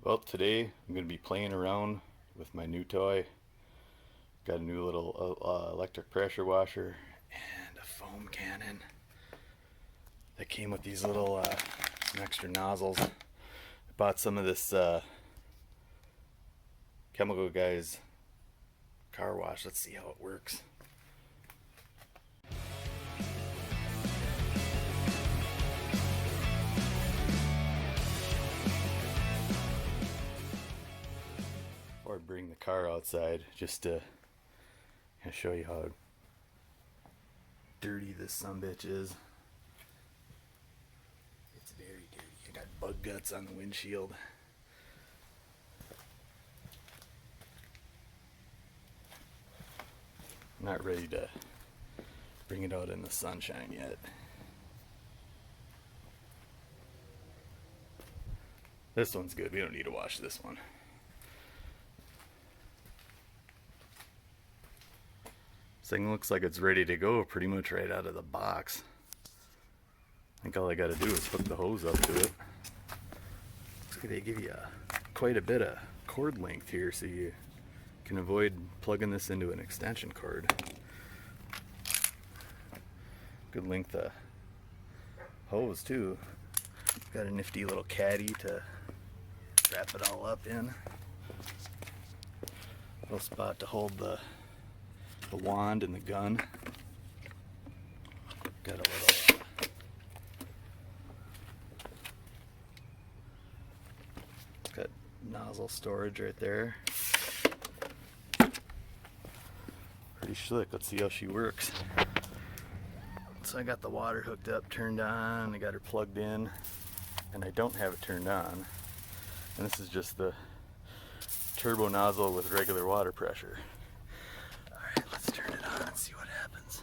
Well, today I'm going to be playing around with my new toy. Got a new little electric pressure washer and a foam cannon that came with these little some extra nozzles. I bought some of this Chemical Guys car wash. Let's see how it works. Or bring the car outside just to show you how dirty this sumbitch is. It's very dirty. I got bug guts on the windshield. I'm not ready to bring it out in the sunshine yet. This one's good. We don't need to wash this one. Thing looks like it's ready to go pretty much right out of the box. I think all I gotta do is hook the hose up to it. Looks like they give you quite a bit of cord length here, so you can avoid plugging this into an extension cord. Good length of hose too. Got a nifty little caddy to wrap it all up in. Little spot to hold the wand and the gun. Got a little got nozzle storage right there. Pretty slick. Let's see how she works. So I got the water hooked up, turned on, I got her plugged in, and I don't have it turned on. And this is just the turbo nozzle with regular water pressure. Let's turn it on and see what happens.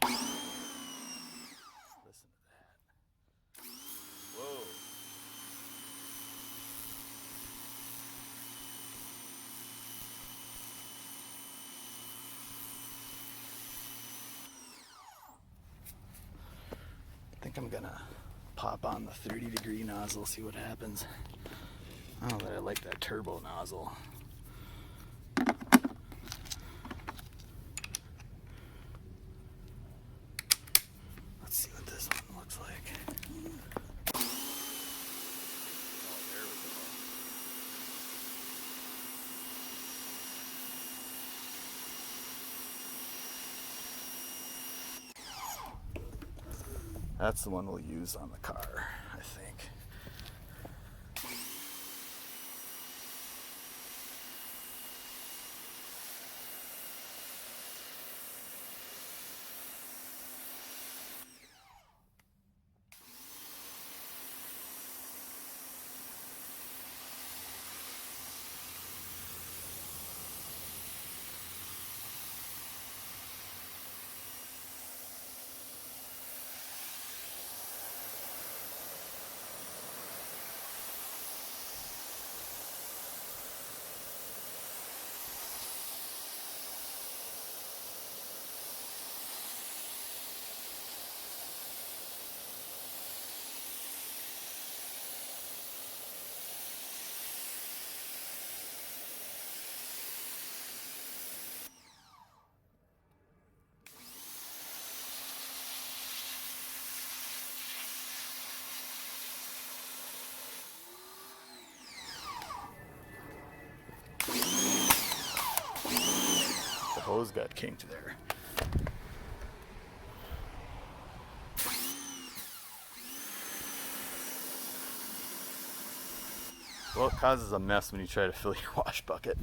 Listen to that. Whoa. I think I'm gonna pop on the 30-degree nozzle, see what happens. Oh, I like that turbo nozzle. Let's see what this one looks like. Oh, there we go. That's the one we'll use on the car, I think. Hose got kinked there. Well, it causes a mess when you try to fill your wash bucket.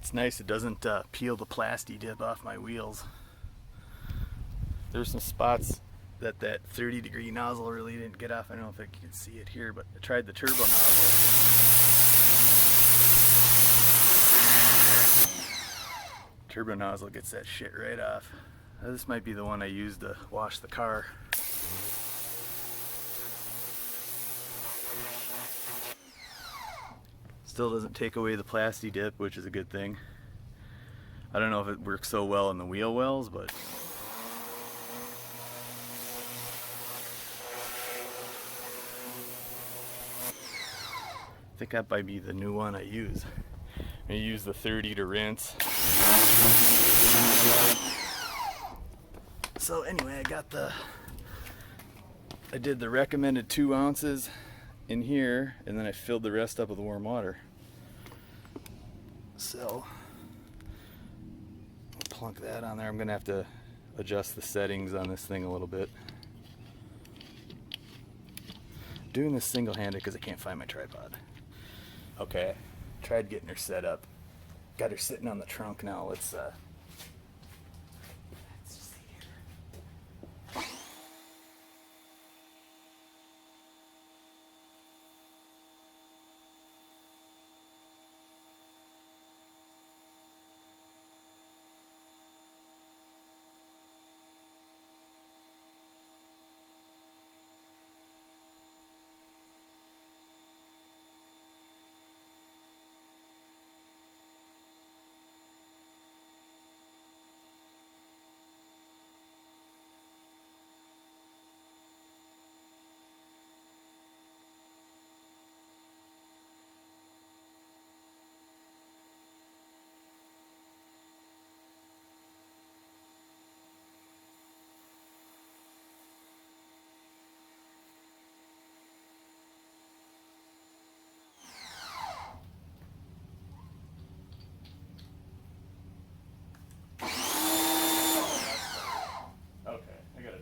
It's nice it doesn't peel the plastic dip off my wheels. There's some spots that 30-degree nozzle really didn't get off. I don't know if you can see it here, but I tried the turbo nozzle. Turbo nozzle gets that shit right off. This might be the one I used to wash the car. Still doesn't take away the plastic dip, which is a good thing. I don't know if it works so well in the wheel wells, but I think that might be the new one I use. I use the 30 to rinse. So anyway, I did the recommended 2 ounces in here, and then I filled the rest up with warm water. So I'll plunk that on there. I'm gonna have to adjust the settings on this thing a little bit. Doing this single-handed because I can't find my tripod. Okay, tried getting her set up. Got her sitting on the trunk now. Let's see here.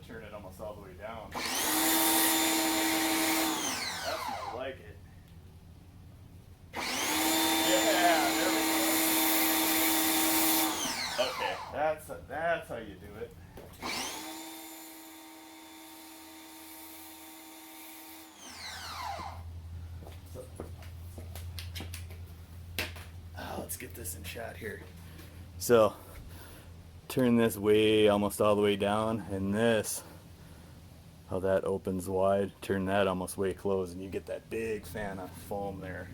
Turn it almost all the way down. That's more like it. Yeah, there we go. Okay, that's how you do it. So, let's get this in shot here. So, turn this way almost all the way down, and this, how that opens wide, turn that almost way closed, and you get that big fan of foam there.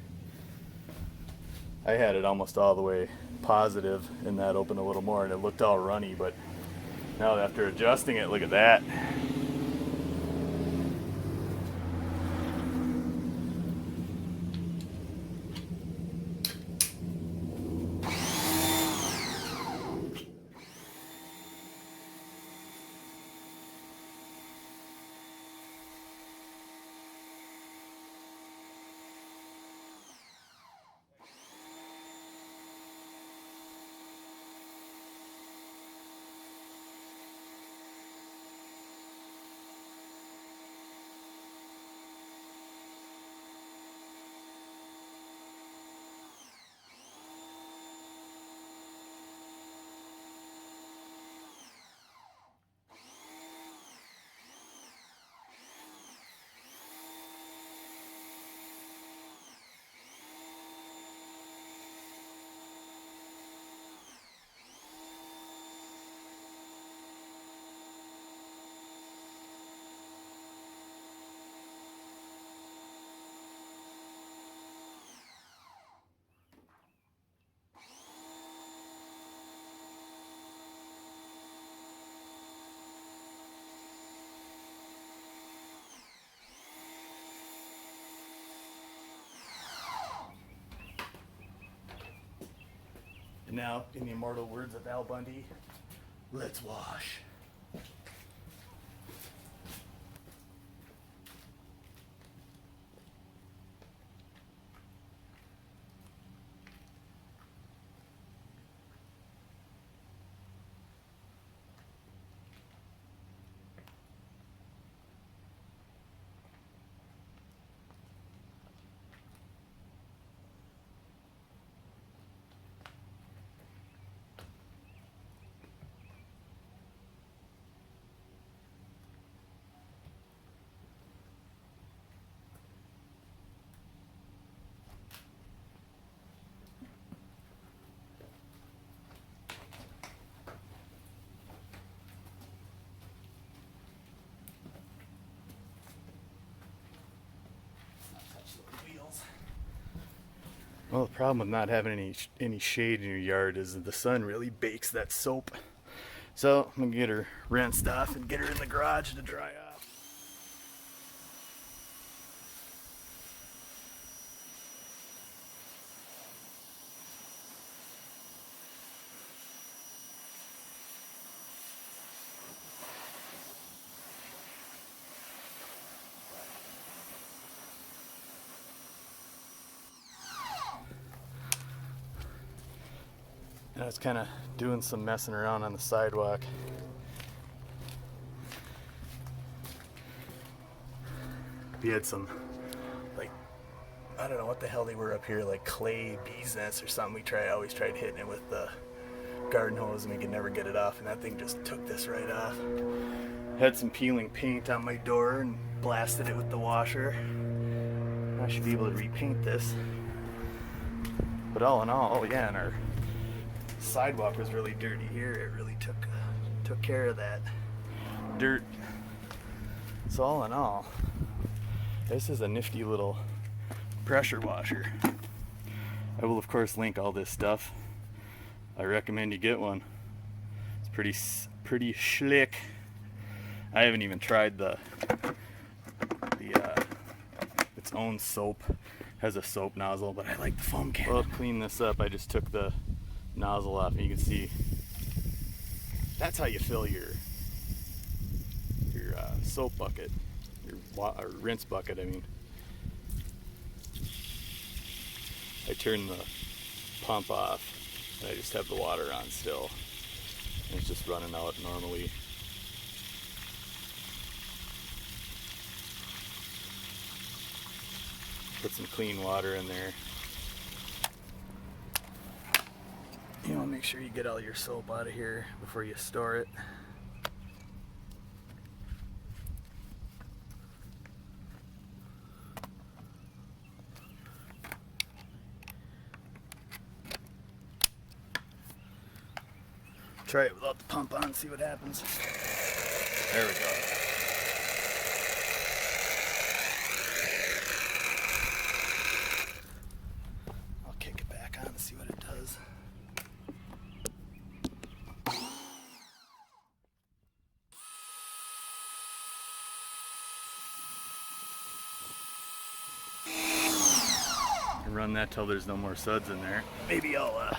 I had it almost all the way positive, and that opened a little more, and it looked all runny, but now after adjusting it, look at that. And now, in the immortal words of Al Bundy, let's wash. Well, the problem with not having any shade in your yard is that the sun really bakes that soap. So I'm gonna get her rinsed off and get her in the garage to dry off. And I was kind of doing some messing around on the sidewalk. We had some, like, I don't know what the hell they were up here, like clay bees nests or something. I always tried hitting it with the garden hose and we could never get it off, and that thing just took this right off. Had some peeling paint on my door and blasted it with the washer. I should be able to repaint this. But all in all, oh yeah, and our sidewalk was really dirty here. It really took care of that dirt. So all in all, this is a nifty little pressure washer. I will of course link all this stuff. I recommend you get one. It's pretty slick. I haven't even tried the its own soap. Has a soap nozzle, but I like the foam can. Well, to clean this up, I just took the nozzle off, and you can see that's how you fill your soap bucket, or rinse bucket. I mean, I turn the pump off, and I just have the water on still, and it's just running out normally. Put some clean water in there. You want to make sure you get all your soap out of here before you store it. Try it without the pump on, see what happens. There we go. I'll kick it back on and see what it does. Run that till there's no more suds in there. Maybe I'll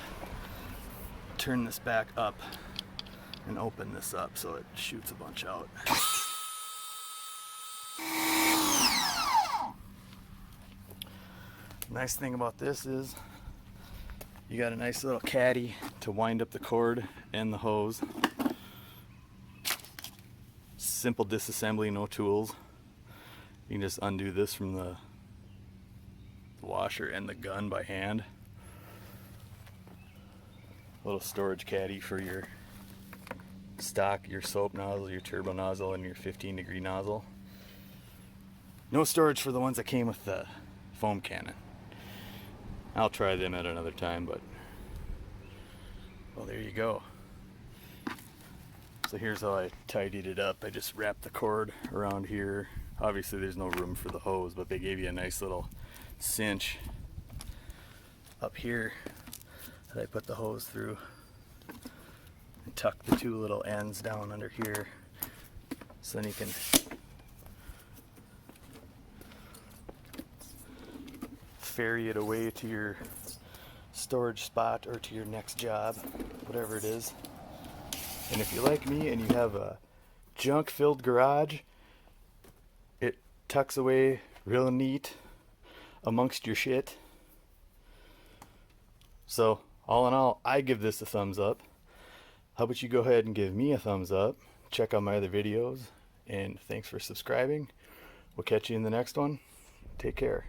turn this back up and open this up so it shoots a bunch out. Nice thing about this is you got a nice little caddy to wind up the cord and the hose. Simple disassembly, no tools. You can just undo this from the washer and the gun by hand. A little storage caddy for your stock, your soap nozzle, your turbo nozzle, and your 15-degree nozzle. No storage for the ones that came with the foam cannon. I'll try them at another time, but well, there you go. So here's how I tidied it up. I just wrapped the cord around here. Obviously there's no room for the hose, but they gave you a nice little cinch up here that I put the hose through, and tuck the two little ends down under here, so then you can ferry it away to your storage spot or to your next job, whatever it is. And if you're like me and you have a junk filled garage, it tucks away real neat amongst your shit. So all in all, I give this a thumbs up. How about you go ahead and give me a thumbs up? Check out my other videos, and thanks for subscribing. We'll catch you in the next one. Take care.